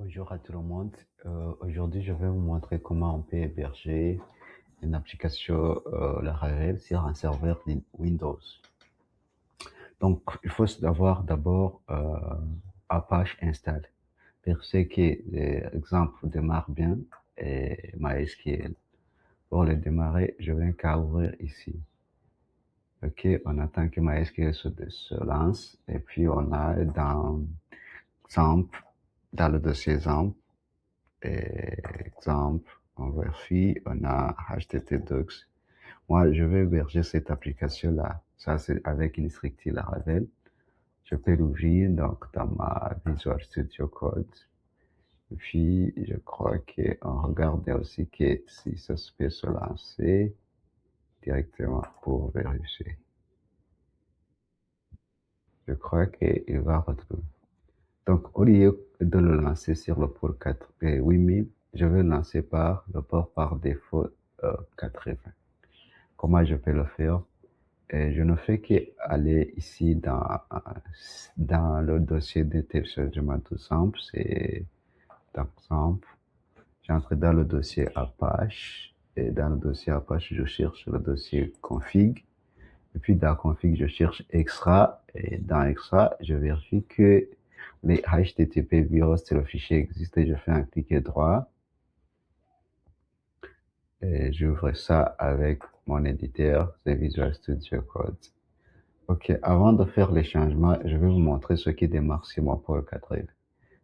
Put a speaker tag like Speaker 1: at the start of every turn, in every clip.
Speaker 1: Bonjour à tout le monde. Aujourd'hui, je vais vous montrer comment on peut héberger une application Laravel sur un serveur Windows. Donc, il faut avoir d'abord Apache install. Pour ce qui l'exemple démarre bien et MySQL. Pour le démarrer, je viens qu'à ouvrir ici. Ok, on attend que MySQL se lance et puis on a dans XAMPP, dans le dossier XAMPP, exemple, on vérifie, on a HTTP Docs. Moi, je vais héberger cette application-là. Ça, c'est avec une structure Laravel. Je peux l'ouvrir donc dans ma Visual Studio Code. Et puis, je crois qu'on regarde aussi que si ça peut se lancer directement pour vérifier. Je crois qu'il va retrouver. Donc, au lieu de le lancer sur le port 8000, je vais le lancer par le port par défaut 80. Comment je peux le faire? Et je ne fais qu'aller ici dans le dossier de téléchargement tout simple. C'est par exemple, j'entre dans le dossier Apache. Et dans le dossier Apache, je cherche le dossier config. Et puis dans config, je cherche extra. Et dans extra, je vérifie que les HTTP virus, le fichier existe et je fais un clic droit. Et j'ouvre ça avec mon éditeur, c'est Visual Studio Code. Ok, avant de faire les changements, je vais vous montrer ce qui démarre sur mon port 80.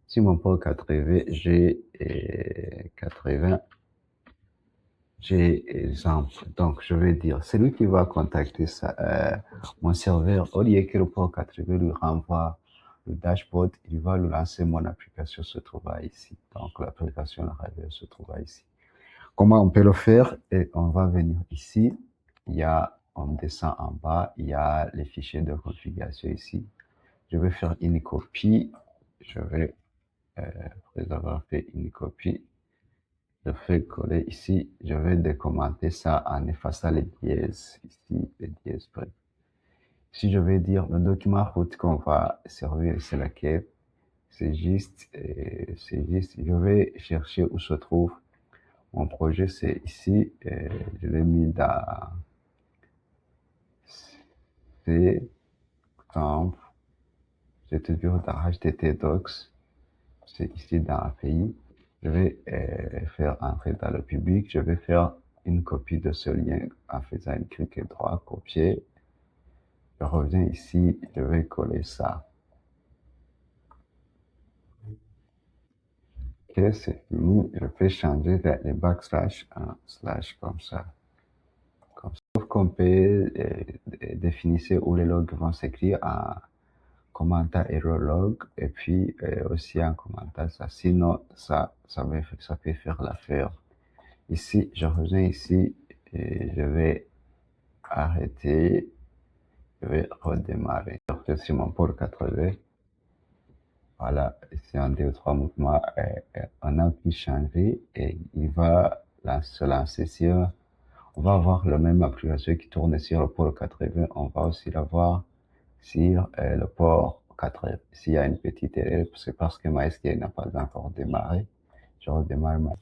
Speaker 1: Sur mon port 80, j'ai 80, j'ai exemple. Donc, je vais dire, c'est lui qui va contacter mon serveur. Au lieu que le port 80 lui renvoie le dashboard, il va lui lancer mon application se trouve ici. Donc, l'application Laravel se trouve ici. Comment on peut le faire? Et on va venir ici. On descend en bas, il y a les fichiers de configuration ici. Je vais faire une copie. Je vais, après avoir fait une copie, je fais coller ici. Je vais décommenter ça en effaçant les dièses. Ici, les dièses. Si je vais dire le document route qu'on va servir, c'est laquelle? C'est juste, je vais chercher où se trouve mon projet, c'est ici. Je l'ai mis dans C, exemple, j'ai toujours dans HTTP Docs, c'est ici dans API. Je vais faire entrer dans le public. Je vais faire une copie de ce lien en faisant un clic droit, copier. Je reviens ici, je vais coller ça. Ok, c'est fini. Je peux changer les backslash en slash comme ça. Sauf qu'on peut définir où les logs vont s'écrire en commentaire error log et puis aussi en commentaire ça. Sinon, ça peut faire l'affaire. Ici, je reviens ici et je vais arrêter. Je vais redémarrer. Je sur mon port 80. Voilà, ici en 2 ou 3 mouvements, on a pu changer et il va se lancer sur. On va avoir le même application qui tourne sur le port 80. On va aussi l'avoir sur le port 80. S'il y a une petite erreur, c'est parce que MySQL n'a pas encore démarré. Je redémarre ma...